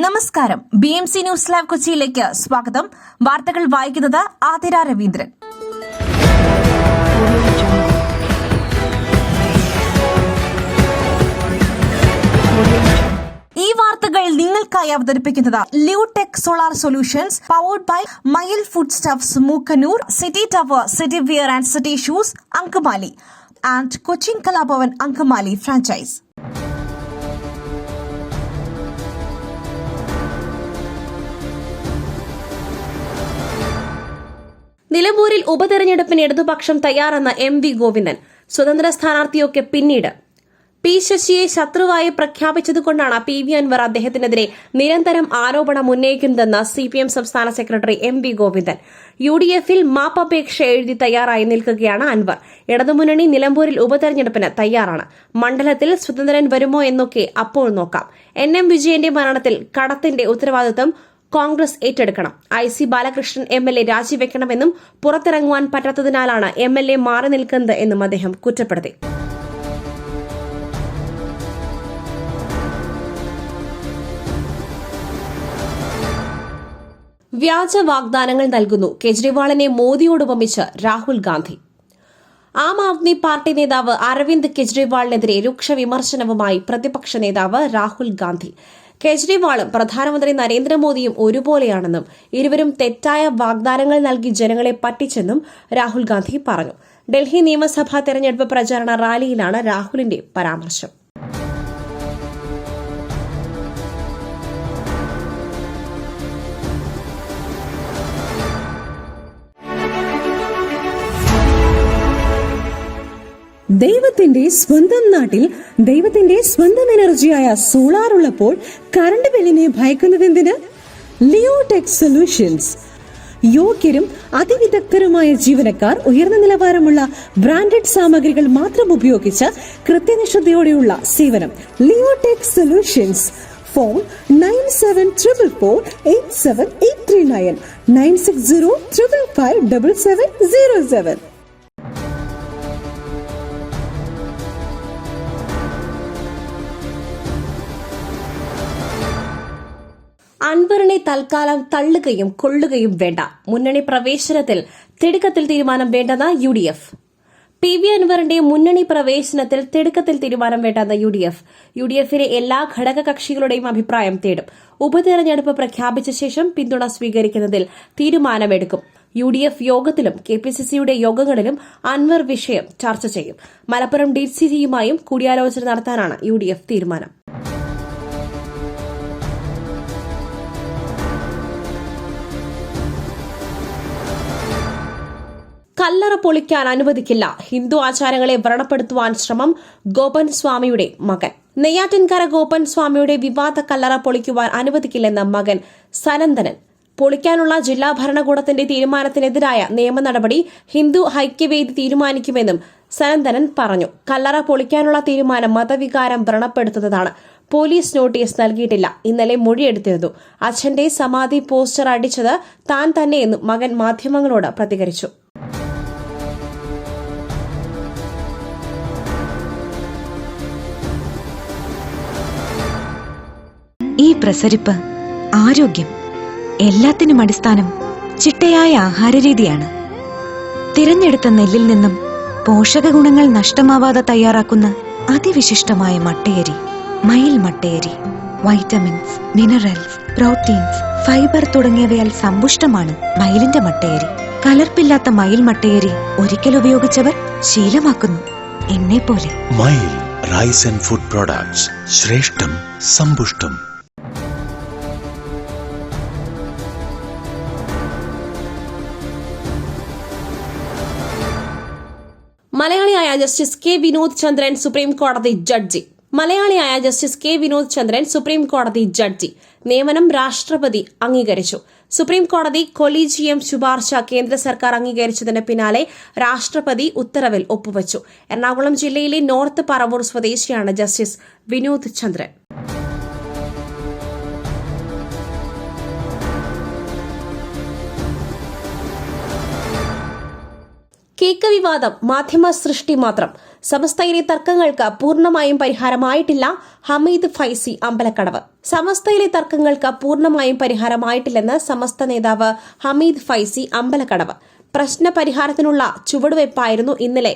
നമസ്കാരം. BMC news live കൊച്ചിയിലേക്ക് സ്വാഗതം. വാർത്തകൾ വായിക്കുന്നത് ആതിര രവീന്ദ്രൻ. ഈ വാർത്തകൾ നിങ്ങൾക്കായി അവതരിപ്പിക്കുന്നത് Leotech solar solutions, powered by Mayil food stuffs, Mookkannoor, city tower, city wear and city shoes, Angamaly, and Cochin Kalabhavan Angamaly franchise. നിലമ്പൂരിൽ ഉപതെരഞ്ഞെടുപ്പിന് ഇടതുപക്ഷം തയ്യാറെന്ന MV ഗോവിന്ദൻ. സ്വതന്ത്ര സ്ഥാനാർത്ഥിയൊക്കെ പിന്നീട്. P ശശിയെ ശത്രുവായി പ്രഖ്യാപിച്ചതുകൊണ്ടാണ് PV അൻവർ അദ്ദേഹത്തിനെതിരെ നിരന്തരം ആരോപണം ഉന്നയിക്കുന്നതെന്ന് CPM സംസ്ഥാന സെക്രട്ടറി MV ഗോവിന്ദൻ. UDF-ൽ മാപ്പപേക്ഷ എഴുതി തയ്യാറായി നിൽക്കുകയാണ് അൻവർ. ഇടതുമുന്നണി നിലമ്പൂരിൽ ഉപതെരഞ്ഞെടുപ്പിന് തയ്യാറാണ്. മണ്ഡലത്തിൽ സ്വതന്ത്രൻ വരുമോ എന്നൊക്കെ അപ്പോൾ നോക്കാം. NM വിജയന്റെ മരണത്തിൽ കടത്തിന്റെ ഉത്തരവാദിത്തം കോൺഗ്രസ് ഏറ്റെടുക്കണം. IC ബാലകൃഷ്ണൻ MLA രാജിവെക്കണമെന്നും പുറത്തിറങ്ങുവാൻ പറ്റാത്തതിനാലാണ് MLA മാറി നിൽക്കുന്നത് എന്നും അദ്ദേഹം കുറ്റപ്പെടുത്തി. വ്യാജ വാഗ്ദാനങ്ങൾ നൽകുന്നു, കേജ്രിവാളിനെ മോദിയോട് ഉപമിച്ച് രാഹുൽ ഗാന്ധി. ആം ആദ്മി പാർട്ടി നേതാവ് അരവിന്ദ് കെജ്രിവാളിനെതിരെ രൂക്ഷ വിമർശനവുമായി പ്രതിപക്ഷ നേതാവ് രാഹുൽ ഗാന്ധി. കേജ്രിവാളും പ്രധാനമന്ത്രി നരേന്ദ്രമോദിയും ഒരുപോലെയാണെന്നും ഇരുവരും തെറ്റായ വാഗ്ദാനങ്ങൾ നൽകി ജനങ്ങളെ പറ്റിച്ചെന്നും രാഹുൽ ഗാന്ധി പറഞ്ഞു. ഡൽഹി നിയമസഭാ തെരഞ്ഞെടുപ്പ് പ്രചാരണ റാലിയിലാണ് രാഹുലിന്റെ പരാമർശം. ദൈവത്തിന്റെ സ്വന്തം നാട്ടിൽ ദൈവത്തിന്റെ സ്വന്തം എനർജിയായ സോളാർ ഉള്ളപ്പോൾ കറണ്ട് ബില്ലിനെ ഭയക്കുന്നതെന്തിന്? Leotech solutions. യോഗ്യരും അതിവിദഗ്ധരുമായ ജീവനക്കാർ, ഉയർന്ന നിലവാരമുള്ള ബ്രാൻഡഡ് സാമഗ്രികൾ മാത്രം ഉപയോഗിച്ച് കൃത്യനിഷ്ഠതയോടെയുള്ള സേവനം. Leotech solutions. ഫോൺ 9744487839 9605557707. അൻവറിനെ തൽക്കാലം തള്ളുകയും കൊള്ളുകയും വേണ്ട. മുന്നണി പ്രവേശനത്തിൽ തിടുക്കത്തിൽ തീരുമാനം വേണ്ടെന്ന UDF. PV അൻവറിന്റെ മുന്നണി പ്രവേശനത്തിൽ തിടുക്കത്തിൽ തീരുമാനം വേണ്ടെന്ന UDF-ലെ എല്ലാ ഘടകകക്ഷികളുടെയും അഭിപ്രായം തേടും. ഉപതെരഞ്ഞെടുപ്പ് പ്രഖ്യാപിച്ച ശേഷം പിന്തുണ സ്വീകരിക്കുന്നതിൽ തീരുമാനമെടുക്കും. UDF യോഗത്തിലും KPCCയുടെ യോഗങ്ങളിലും അൻവർ വിഷയം ചർച്ച ചെയ്യും. മലപ്പുറം DCCയുമായും കൂടിയാലോചന നടത്താനാണ് UDF തീരുമാനം. കല്ലറ പൊളിക്കാൻ അനുവദിക്കില്ല, ഹിന്ദു ആചാരങ്ങളെ വ്രണപ്പെടുത്തുവാൻ ശ്രമം, ഗോപൻ സ്വാമിയുടെ മകൻ. നെയ്യാറ്റിൻകര ഗോപൻ സ്വാമിയുടെ വിവാദ കല്ലറ പൊളിക്കുവാൻ അനുവദിക്കില്ലെന്ന് മകൻ സനന്ദനൻ. പൊളിക്കാനുള്ള ജില്ലാ ഭരണകൂടത്തിന്റെ തീരുമാനത്തിനെതിരായ നിയമ നടപടി ഹിന്ദു ഐക്യവേദി തീരുമാനിക്കുമെന്നും സനന്ദനൻ പറഞ്ഞു. കല്ലറ പൊളിക്കാനുള്ള തീരുമാനം മതവികാരം വ്രണപ്പെടുത്തുന്നതാണ്. പോലീസ് നോട്ടീസ് നൽകിയിട്ടില്ല. ഇന്നലെ മൊഴിയെടുത്തിരുന്നു. അച്ഛന്റെ സമാധി പോസ്റ്റർ അടിച്ചത് താൻ തന്നെയെന്നും മകൻ മാധ്യമങ്ങളോട് പ്രതികരിച്ചു. ഈ പ്രസരിപ്പ്, ആരോഗ്യം, എല്ലാത്തിനും അടിസ്ഥാനം ചിട്ടയായ ആഹാരരീതിയാണ്. തിരഞ്ഞെടുത്ത നെല്ലിൽ നിന്നും പോഷക ഗുണങ്ങൾ നഷ്ടമാവാതെ തയ്യാറാക്കുന്ന അതിവിശിഷ്ടമായ മട്ടയരി, മയിൽ മട്ടയരി. വൈറ്റമിൻസ്, മിനറൽസ്, പ്രോട്ടീൻസ്, ഫൈബർ തുടങ്ങിയവയാൽ സമ്പുഷ്ടമാണ് മയിലിന്റെ മട്ടയരി. കലർപ്പില്ലാത്ത മയിൽ മട്ടയരി ഒരിക്കൽ ഉപയോഗിച്ചവർ ശീലമാക്കുന്നു, എന്നെപ്പോലെ. മയിൽ റൈസ് ആൻഡ് ഫുഡ് പ്രോഡക്ട്സ്. ശ്രേഷ്ഠം, സമ്പുഷ്ടം. മലയാളിയായ ജസ്റ്റിസ് K വിനോദ് ചന്ദ്രൻ സുപ്രീം കോടതി ജഡ്ജി. നിയമനം രാഷ്ട്രപതി അംഗീകരിച്ചു. സുപ്രീം കോടതി കൊളീജിയം ശുപാർശ കേന്ദ്ര സർക്കാർ അംഗീകരിച്ചതിന് പിന്നാലെ രാഷ്ട്രപതി ഉത്തരവിൽ ഒപ്പുവച്ചു. എറണാകുളം ജില്ലയിലെ നോർത്ത് പറവൂർ സ്വദേശിയാണ് ജസ്റ്റിസ് വിനോദ് ചന്ദ്രൻ. കേക്ക് വിവാദം മാധ്യമ സൃഷ്ടി മാത്രം. സമസ്തയിലെ തർക്കങ്ങൾക്ക് പൂർണ്ണമായും പരിഹാരമായിട്ടില്ല. ഹമീദ് ഫൈസി അമ്പലക്കടവ്. സമസ്തയിലെ തർക്കങ്ങൾക്ക് പൂർണ്ണമായും പരിഹാരമായിട്ടില്ലെന്ന് സമസ്ത നേതാവ് ഹമീദ് ഫൈസി അമ്പലക്കടവ്. പ്രശ്ന പരിഹാരത്തിനുള്ള ചുവടുവയ്പായിരുന്നു ഇന്നലെ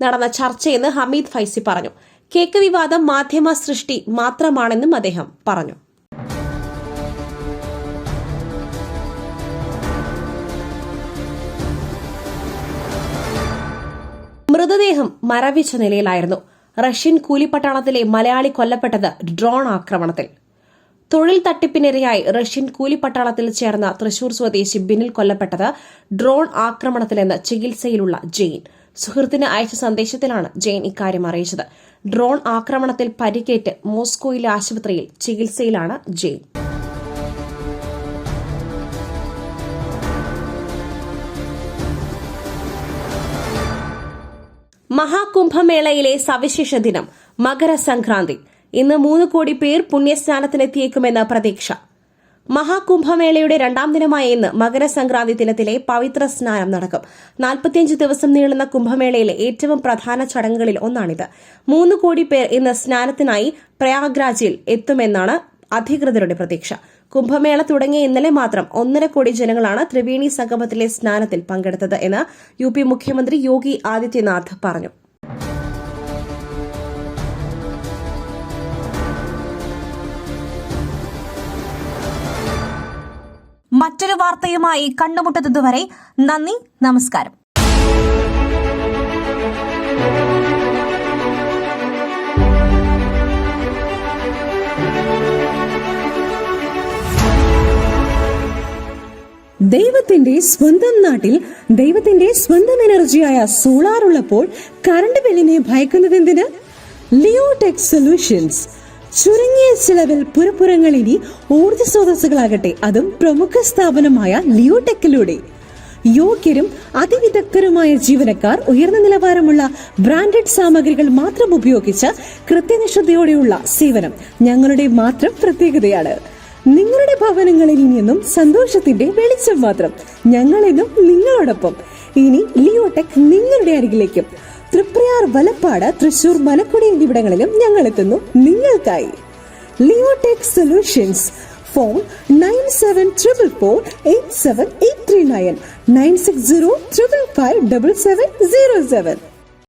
നടന്ന ചർച്ചയെന്ന് ഹമീദ് ഫൈസി പറഞ്ഞു. കേക്ക് വിവാദം മാധ്യമ സൃഷ്ടി മാത്രമാണെന്നും അദ്ദേഹം പറഞ്ഞു. മൃതദേഹം മരവിച്ച നിലയിലായിരുന്നു. റഷ്യൻ കൂലിപ്പട്ടാളത്തിലെ മലയാളി കൊല്ലപ്പെട്ടത് ഡ്രോൺ ആക്രമണത്തിൽ. തൊഴിൽ തട്ടിപ്പിനിരയായി റഷ്യൻ കൂലിപ്പട്ടാളത്തിൽ ചേർന്ന തൃശൂർ സ്വദേശി ബിനിൽ കൊല്ലപ്പെട്ടത് ഡ്രോൺ ആക്രമണത്തിലെന്ന് ചികിത്സയിലുള്ള ജെയിൻ. സുഹൃത്തിന് അയച്ച സന്ദേശത്തിലാണ് ജെയിൻ ഇക്കാര്യം അറിയിച്ചത്. ഡ്രോൺ ആക്രമണത്തിൽ പരിക്കേറ്റ് മോസ്കോയിലെ ആശുപത്രിയിൽ ചികിത്സയിലാണ് ജെയിൻ. മഹാകുംഭമേളയിലെ സവിശേഷ ദിനം മകരസംക്രാന്തി. ഇന്ന് 3 കോടി പേർ പുണ്യസ്നാനത്തിനെത്തിയേക്കുമെന്ന് പ്രതീക്ഷ. മഹാകുംഭമേളയുടെ 2ാം ദിനമായ ഇന്ന് മകരസംക്രാന്തി ദിനത്തിലെ പവിത്ര സ്നാനം നടക്കും. 45 ദിവസം നീളുന്ന കുംഭമേളയിലെ ഏറ്റവും പ്രധാന ചടങ്ങുകളിൽ ഒന്നാണിത്. 3 കോടി പേർ ഇന്ന് സ്നാനത്തിനായി പ്രയാഗ്രാജിൽ എത്തുമെന്നാണ് അധികൃതരുടെ പ്രതീക്ഷ. കുംഭമേള തുടങ്ങിയ ഇന്നലെ മാത്രം 1.5 കോടി ജനങ്ങളാണ് ത്രിവേണി സംഗമത്തിലെ സ്നാനത്തിൽ പങ്കെടുത്തത് എന്ന് UP മുഖ്യമന്ത്രി യോഗി ആദിത്യനാഥ് പറഞ്ഞു. മറ്റൊരു വാർത്തയുമായി കണ്ടുമുട്ടുന്നതുവരെ നന്ദി, നമസ്കാരം. ദൈവത്തിന്റെ സ്വന്തം നാട്ടിൽ ദൈവത്തിന്റെ സ്വന്തം എനർജിയായ സോളാർ ഉള്ളപ്പോൾ കറണ്ട് ബില്ലിനെ ഭയക്കുന്നതെന്തിന്? Leotech solutions. ചുരുങ്ങിയ ചിലവിൽ പുരപ്പുറങ്ങൾ ഇനി ഊർജ്ജ സ്രോതസ്സുകളാകട്ടെ, അതും പ്രമുഖ സ്ഥാപനമായ ലിയോടെക്കിലൂടെ. യോഗ്യരും അതിവിദഗ്ധരുമായ ജീവനക്കാർ, ഉയർന്ന നിലവാരമുള്ള ബ്രാൻഡഡ് സാമഗ്രികൾ മാത്രം ഉപയോഗിച്ച് കൃത്യനിഷ്ഠതയോടെയുള്ള സേവനം ഞങ്ങളുടെ മാത്രം പ്രത്യേകതയാണ്. നിങ്ങളുടെ ഭവനങ്ങളിൽ ഇനിയെന്നും സന്തോഷത്തിന്റെ വെളിച്ചം മാത്രം. ഞങ്ങളെന്നും നിങ്ങളോടൊപ്പം. ഇനി ലിയോടെക് നിങ്ങളുടെ അരികിലേക്കും. തൃപ്രയാർ, വലപ്പാട്, തൃശൂർ, മലക്കുടി എന്നിവിടങ്ങളിലും ഞങ്ങൾ എത്തുന്നു നിങ്ങൾക്കായി. Leotech solutions. ഫോൺ 9744487839 96055577707.